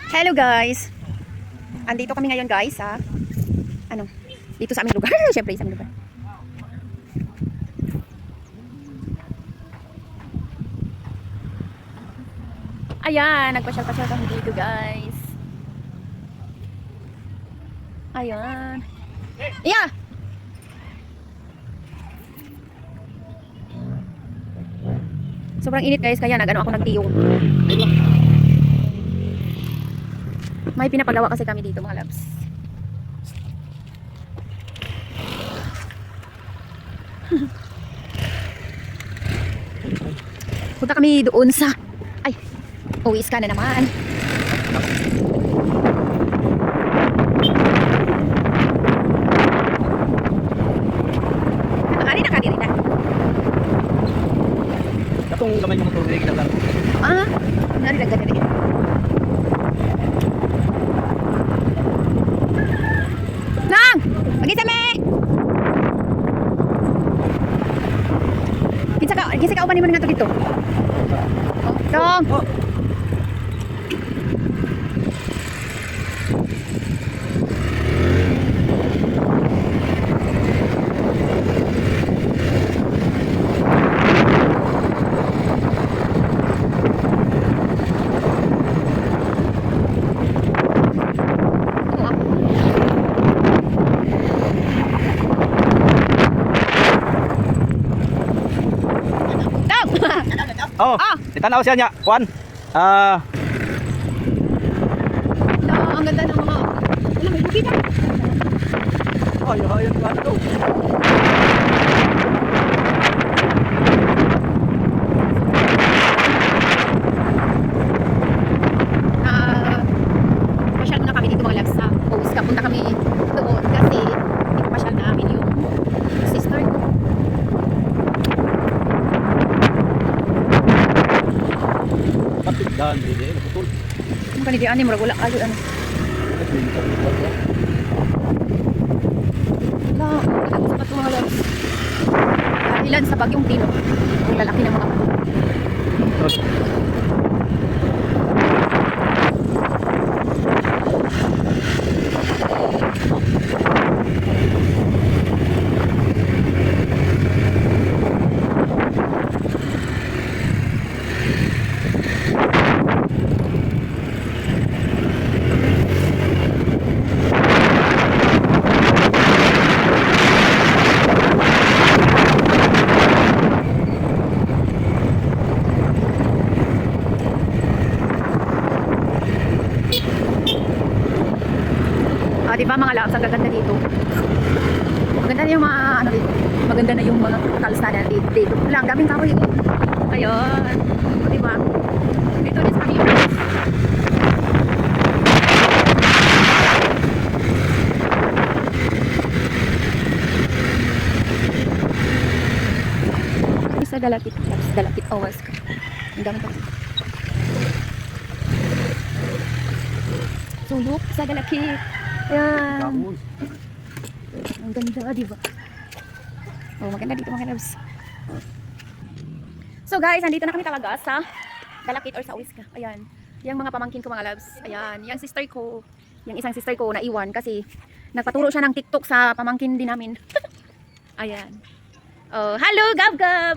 Hello guys. Andito kami ngayon guys sa dito sa aming lugar. Syempre sa aming lugar. Ayan, nagpasyal-pasyal kami dito guys. Ayan. Yeah. Sobrang init guys, kaya nagano ako nagtiyo. May pinapagawa kasi kami dito mga labs. Punta kami doon sa uwis ka na naman. Nakakari na kadiri na. Katong gamay mo tubig na lang. Narilag ka na rin. Nang! Magisa me! Kinsa ka uban mo nga to dito. Tong! Oh, itanaw siya niya. Kuan. Ang ganda ng mga may bukid ah. Ay, kuan to. Pasyal muna kami dito mga labs sa post. Punta kami doon kasi ipapasyal namin yung sister ko. Dan dili betul. Ang kanidian ni murag wala ayo ano. La, sa pato mga labs. Ilan sa bagyong Tino. Ang lalaki ng mga diba mga labs, ang gaganda dito. Maganda na yung mga ano dito. Maganda na yung mga kalsada dito. Lang, daming kahoy. Ayun. O diba? Dito din sa kami. Sa dalapit. Dalapit awas ka. Ang dami pa. Sulok sa dalakit. Ayan. Ang ganda, diba? Oh, maganda dito mga labs. So guys, nandito na kami talaga sa Dalakit or sa Uwiska. Ayan. Yung mga pamangkin ko mga labs. Ayan. Yung sister ko. Yung isang sister ko na iwan kasi nagpaturo siya ng TikTok sa pamangkin din namin. Ayan. Oh, hello, Gab Gab!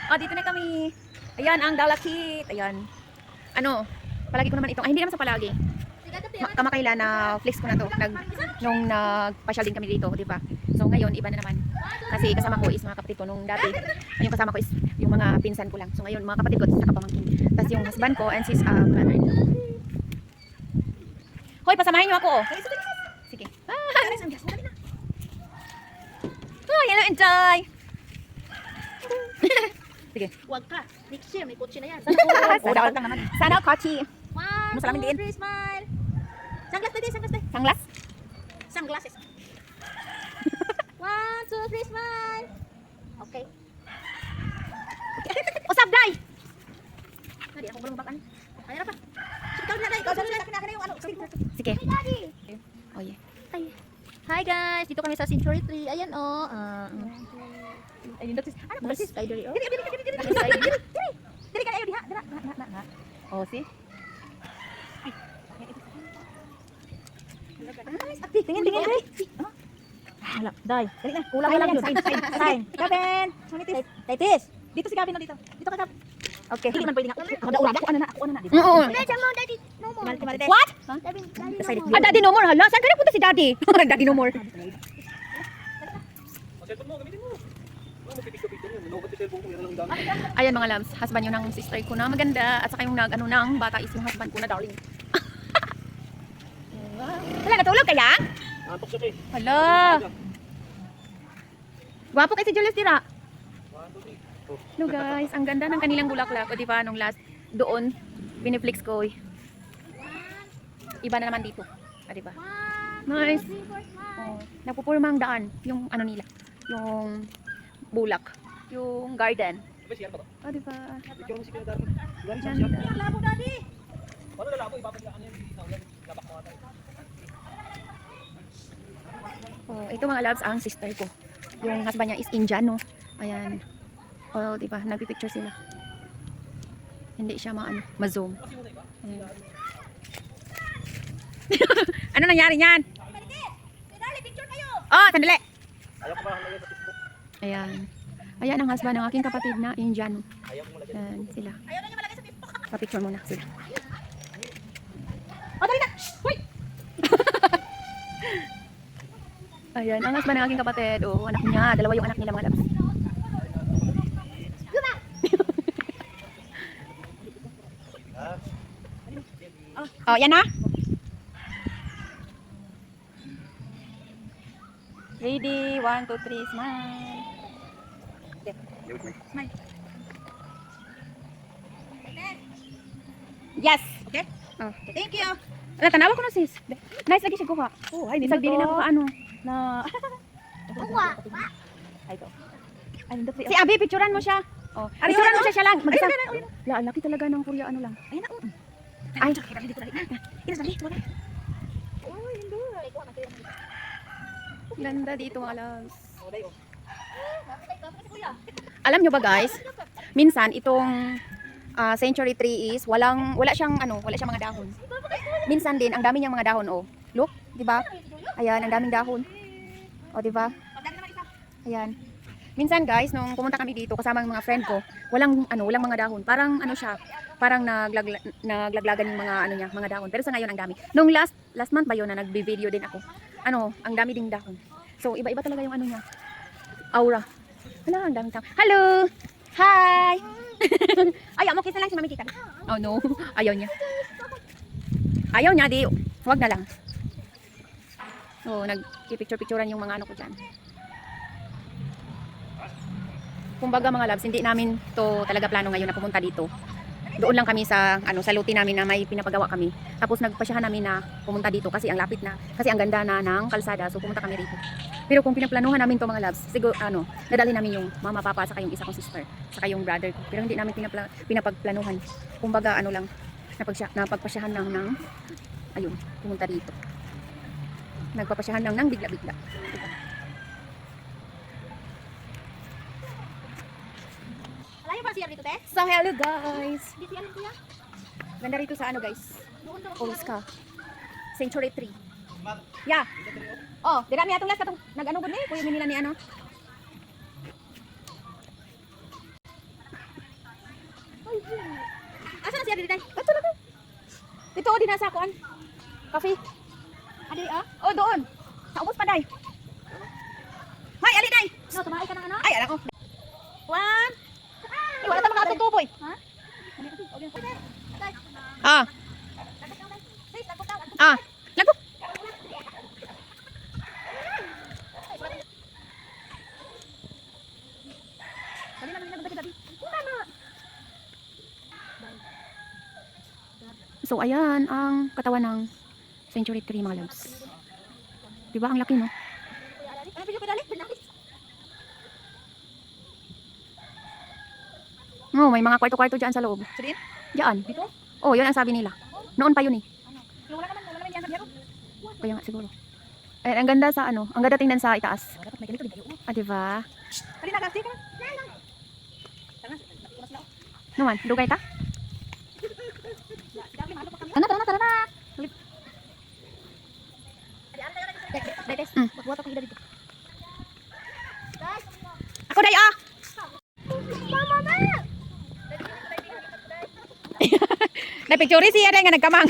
Oh, dito na kami. Ayan, ang Dalakit. Ayan. Ano, palagi ko naman itong, hindi naman sa palagi. Kamakailan na flex ko na to nung nagpasyal din kami dito, di ba? So ngayon iba na naman. Kasi kasama ko is mga kapatid ko nung dati. Yung kasama ko is yung mga pinsan ko lang. So ngayon mga kapatid ko sa kapamangkin. Tapos yung husband ko and sis brother-in-law. Hoy, pasamahin niyo ako. Oh. Sige. Oh, hello, enjoy. Sige. Huwag ka. Next year, may kotse na yan. Sana naman. Sana kotse. 1, Masalamin 2, din. 3, smile. Sunglass tayo, sunglass tayo. Sanglas? Sunglasses. 1, 2, 3, smile. Okay. Usap, Day! Nadi, ako balong bakan. Kaya na pa. Ikaw na, Day. Ikaw na yung ano. Sige. Hey, Daddy. Oh, yeah. Ay. Hi, guys. Dito kami sa Century 3. Ayan, oh. Ay, dito. Ano ba sis? Slider, oh. Dili ka na, diha. Oh, see? Tingin, tingin, Day. Hala, Day. Dali na. Kulang lang yun. Sign. Gavin. Manitis. Titis. Dito si Gavin, dito. Dito ka, Gavin. Okay. Hindi man pwede nga. Ako ano na. Oo. What? Ah, Daddy no more. Hala, saan ka na punta si Daddy? Daddy no more. Ayan mga loves, husband yun ng sister ko na maganda. At saka yung nag-ano ng bata is yung husband ko na darling. Wala, natulog kaya? Antok siya eh. Hala. Gwapo kay si Julius Tira. No guys, ang ganda ng kanilang bulaklak. O diba, nung last doon, biniflix ko. Iba na naman dito. O diba? Nice. Oh, nagpupurma ang daan. Yung ano nila. Yung bulak. Yung garden. O diba? Picture mo si Kuya Darwin. Galing sa Ganda. siya. Labo, Daddy. Paano lalabo? Ipapagaan yan. Labak mo ata. Oh, ito mga loves ang sister ko. Yung husband niya is Indian, no? Ayan. Oh, di ba? Nagpi-picture sila. Hindi siya ma-zoom. Ayan. Ano nangyari niyan? Oh, sandali. Ayaw ko ba lagay sa Facebook? Ayan. Ayan ang husband ng aking kapatid na Indian. No? Ayaw ko malagay. Ayan sila. Pa-picture muna sila. Oh, dali na. Hoy. Ayan, ang husband ng aking kapatid. Oh, anak niya. Dalawa yung anak nila mga loves. Oh, yan na. Ready, 1, 2, 3, smile. Smile. Yes. Okay. Oh. Thank you. Wala, tanawa ko na sis. Nice lagi siya kuha. Oh, ay, Bisag dili na ako ano. na. Ay, ito. Ay, hindi Si Abi, picturean mo siya. Oh, picturean mo siya lang. Mag-isa. La, laki talaga ng Korea ano lang. Ayun na. Ay, Dali dito dali. Ina dali. Oy, hindi. ganda dito mga loves. Alam nyo ba guys, minsan itong century tree is wala siyang mga dahon. Minsan din ang dami niyang mga dahon oh. Look, 'di ba? Ayan, ang daming dahon. Oh, 'di ba? Ayan. Minsan guys, nung pumunta kami dito kasama ng mga friend ko, walang mga dahon. Parang parang naglaglagan yung mga dahon. Pero sa ngayon ang dami. Nung last month ba 'yon na nagbi-video din ako. Ang dami ding dahon. So iba-iba talaga yung niya. Aura. Hala, ang daming tao. Hello. Hi. Ayaw mo kiss na lang si Mami Kika. Oh no, ayaw niya. Ayaw niya di. Huwag na lang. Oh, nag-picture-picturean yung mga ko diyan. Kumbaga mga loves, hindi namin to talaga plano ngayon na pumunta dito. Doon lang kami sa luti namin na may pinapagawa kami. Tapos nagpasyahan namin na pumunta dito kasi ang lapit na, kasi ang ganda na ng kalsada, so pumunta kami rito. Pero kung pinaplanuhan namin to mga loves, siguro nadali namin yung mama, papa, saka yung isa kong sister, saka yung brother ko. Pero hindi namin pinapagplanuhan. Kumbaga lang, napagpasyahan lang ng ayun, pumunta dito. Nagpapasyahan lang ng bigla-bigla. Alayo ba siya dito, te? So hello guys. Dito yan kuya. Ganda rito sa guys. Doon daw. Owiska. Century tree. Yeah. Oh, dira mi atong last katong nag-ano gud ni, kuya nila ni ano. Asa na siya dito, te? Ito lang. Dito din nasa kuan. Coffee. Adi Oh, doon. Sa ubos pa day. Hoy, ali day. No, tumaay ka ng ano? Ay, ala ko. One. Ay, wala ta mga tutuboy. Ha? Ah. Ah. Lago. Dali lang nang gabi. So, ayan ang katawan ng century tree mga loves. Diba? Ang laki, no? Ano video pedali? Oh, may mga kwarto-kwarto dyan sa loob. Saan? Diyan. Dito? Oh, yun ang sabi nila. Noon pa yun eh. Wala naman yan sa biyaro. Kaya nga siguro. Eh, ang ganda sa ang ganda tingnan sa itaas. Dapat may ganito din kayo. Ah, diba? Dali na, kasi ka. Naman, dugay ta? Tara na. picture siya nga nagkamang.